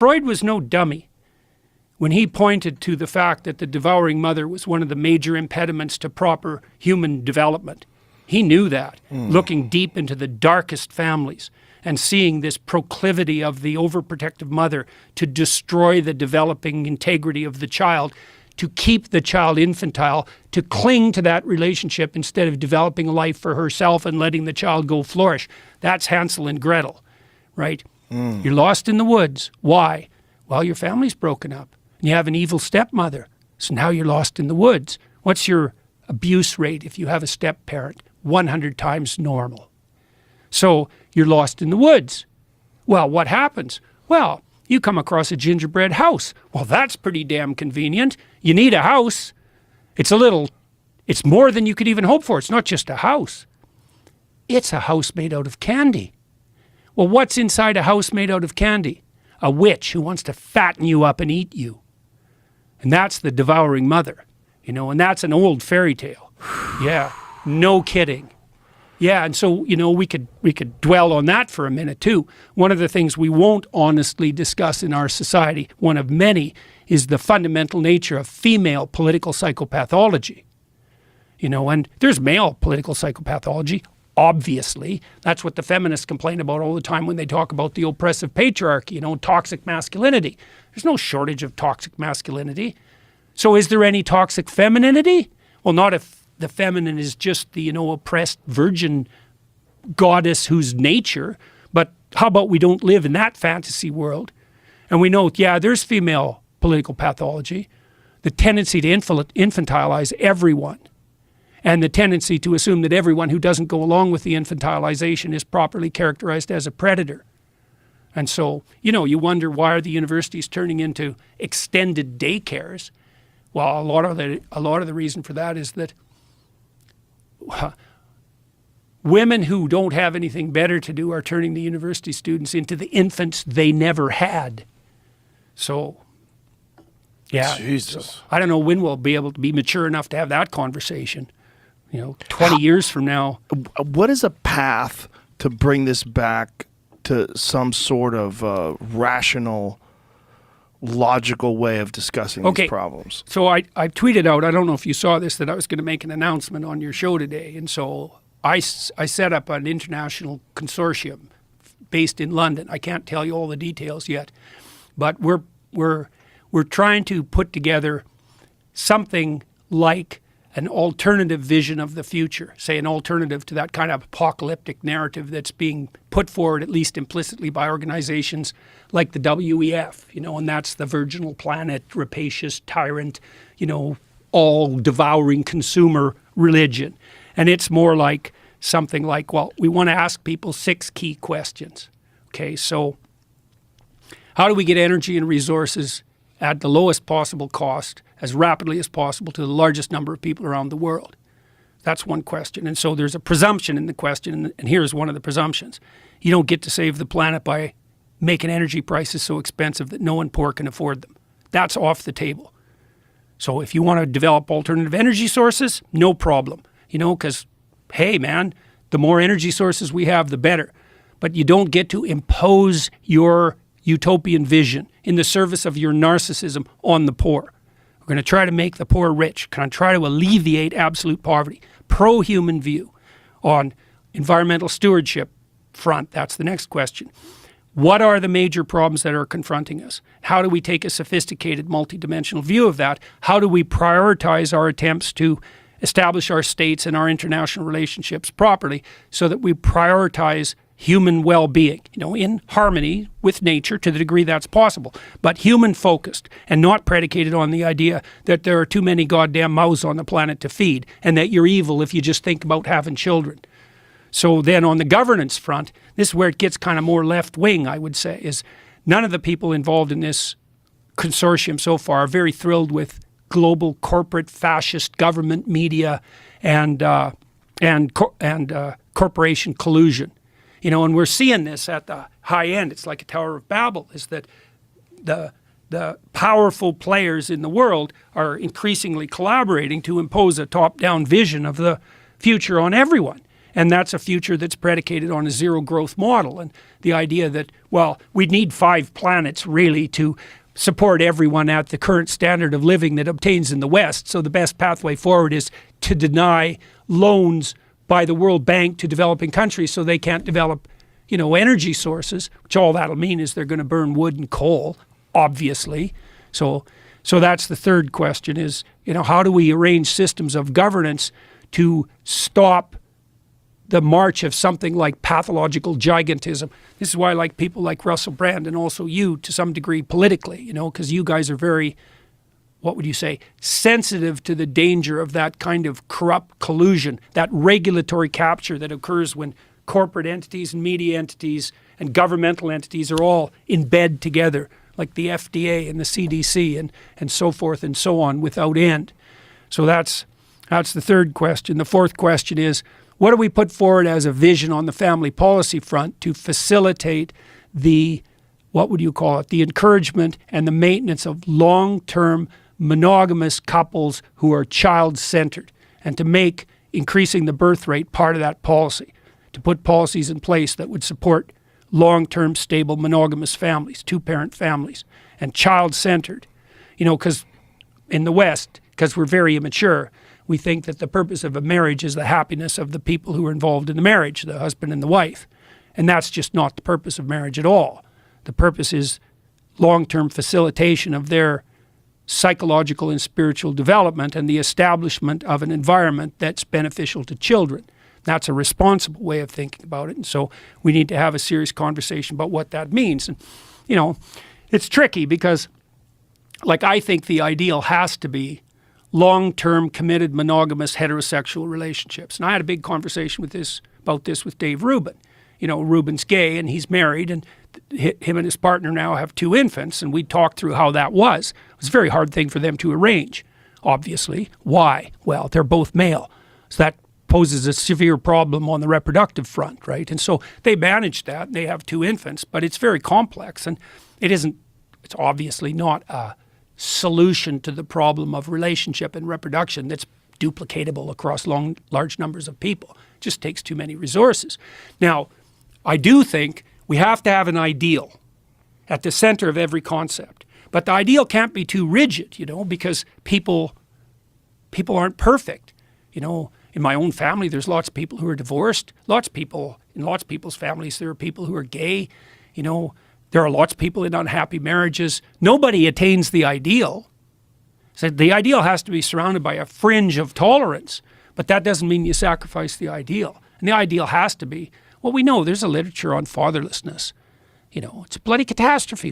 Freud was no dummy when he pointed to the fact that the devouring mother was one of the major impediments to proper human development. He knew that, looking deep into the darkest families and seeing this proclivity of the overprotective mother to destroy the developing integrity of the child, to keep the child infantile, to cling to that relationship instead of developing a life for herself and letting the child go flourish. That's Hansel and Gretel, right? You're lost in the woods. Why? Well, your family's broken up. You have an evil stepmother. So now you're lost in the woods. What's your abuse rate if you have a step-parent? 100 times normal. So you're lost in the woods. Well, what happens? Well, you come across a gingerbread house. Well, that's pretty damn convenient. You need a house. It's more than you could even hope for. It's not just a house. It's a house made out of candy. Well, what's inside a house made out of candy? A witch who wants to fatten you up and eat you. And that's the devouring mother, and that's an old fairy tale. Yeah, no kidding. Yeah, and so, we could dwell on that for a minute too. One of the things we won't honestly discuss in our society, one of many, is the fundamental nature of female political psychopathology. And there's male political psychopathology. Obviously, that's what the feminists complain about all the time when they talk about the oppressive patriarchy, toxic masculinity. There's no shortage of toxic masculinity. So is there any toxic femininity? Well, not if the feminine is just the, oppressed virgin goddess whose nature, but how about we don't live in that fantasy world? And we know, yeah, there's female political pathology, the tendency to infantilize everyone. And the tendency to assume that everyone who doesn't go along with the infantilization is properly characterized as a predator. And so, you wonder, why are the universities turning into extended daycares? Well, a lot of the reason for that is that women who don't have anything better to do are turning the university students into the infants they never had. So, yeah. Jesus. So, I don't know when we'll be able to be mature enough to have that conversation. 20 years from now. What is a path to bring this back to some sort of rational, logical way of discussing these problems? So I tweeted out, I don't know if you saw this, that I was going to make an announcement on your show today. And so I set up an international consortium based in London. I can't tell you all the details yet, but we're trying to put together something like an alternative vision of the future, say an alternative to that kind of apocalyptic narrative that's being put forward, at least implicitly, by organizations like the WEF, and that's the virginal planet, rapacious tyrant, all-devouring consumer religion. And it's more like something like, well, we want to ask people 6 key questions. Okay, so how do we get energy and resources at the lowest possible cost, as rapidly as possible, to the largest number of people around the world? That's one question. And so there's a presumption in the question, and here's one of the presumptions. You don't get to save the planet by making energy prices so expensive that no one poor can afford them. That's off the table. So if you want to develop alternative energy sources, no problem. Because, hey, man, the more energy sources we have, the better. But you don't get to impose your utopian vision in the service of your narcissism on the poor. We're going to try to make the poor rich. Can I try to alleviate absolute poverty? Pro-human view. On environmental stewardship front, that's the next question. What are the major problems that are confronting us? How do we take a sophisticated, multidimensional view of that? How do we prioritize our attempts to establish our states and our international relationships properly so that we prioritize human well-being, in harmony with nature to the degree that's possible, but human-focused and not predicated on the idea that there are too many goddamn mouths on the planet to feed and that you're evil if you just think about having children. So then on the governance front, this is where it gets kind of more left-wing, I would say, is none of the people involved in this consortium so far are very thrilled with global corporate fascist government media and corporation collusion. And we're seeing this at the high end. It's like a Tower of Babel, is that the powerful players in the world are increasingly collaborating to impose a top-down vision of the future on everyone. And that's a future that's predicated on a zero growth model. And the idea that, well, we'd need 5 planets really to support everyone at the current standard of living that obtains in the West. So the best pathway forward is to deny loans by the World Bank to developing countries so they can't develop, energy sources, which all that'll mean is they're going to burn wood and coal, obviously. So that's the third question is, how do we arrange systems of governance to stop the march of something like pathological gigantism? This is why I like people like Russell Brand and also you to some degree politically, because you guys are very, what would you say, sensitive to the danger of that kind of corrupt collusion, that regulatory capture that occurs when corporate entities and media entities and governmental entities are all in bed together, like the FDA and the CDC and so forth and so on without end. So that's the third question. The fourth question is, what do we put forward as a vision on the family policy front to facilitate the, what would you call it, the encouragement and the maintenance of long-term monogamous couples who are child-centered, and to make increasing the birth rate part of that policy, to put policies in place that would support long-term stable monogamous families, two-parent families, and child-centered. Because in the West, because we're very immature, we think that the purpose of a marriage is the happiness of the people who are involved in the marriage, the husband and the wife. And that's just not the purpose of marriage at all. The purpose is long-term facilitation of their psychological and spiritual development and the establishment of an environment that's beneficial to children. That's a responsible way of thinking about it. And so we need to have a serious conversation about what that means. And, it's tricky because, I think the ideal has to be long-term committed monogamous heterosexual relationships. And I had a big conversation about this with Dave Rubin. Rubin's gay and he's married, and him and his partner now have 2 infants, and we talked through how that was. It was a very hard thing for them to arrange, obviously. Why? Well, they're both male. So that poses a severe problem on the reproductive front, right? And so they managed that, and they have 2 infants, but it's very complex, and it's obviously not a solution to the problem of relationship and reproduction that's duplicatable across large numbers of people. It just takes too many resources. Now, I do think we have to have an ideal at the center of every concept. But the ideal can't be too rigid, because people aren't perfect. In my own family, there's lots of people who are divorced. In lots of people's families, there are people who are gay. There are lots of people in unhappy marriages. Nobody attains the ideal. So the ideal has to be surrounded by a fringe of tolerance, but that doesn't mean you sacrifice the ideal. And the ideal has to be, well, we know there's a literature on fatherlessness. It's a bloody catastrophe.